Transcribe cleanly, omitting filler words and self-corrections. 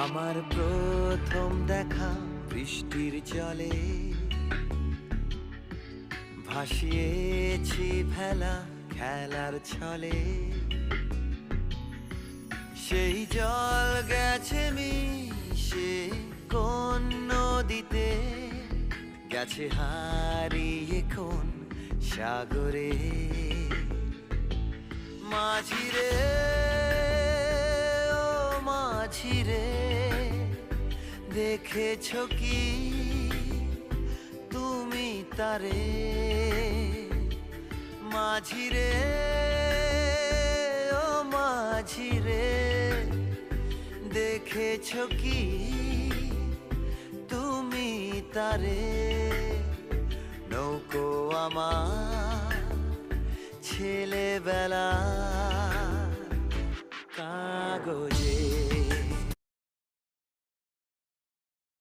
আমার প্রথম দেখা বৃষ্টির জলে, ভাসিয়েছি ভেলা খেলার ছলে। সেই জল গেছে মিশে কোন নদীতে, গেছে হারিয়ে কোন সাগরে। মাঝিরে ও মাঝিরে, দেখেছ কি তুমি তারে? মাঝিরে ও মাঝিরে, দেখেছ কি তুমি তারে? নৌকো আমার ছেলেবেলা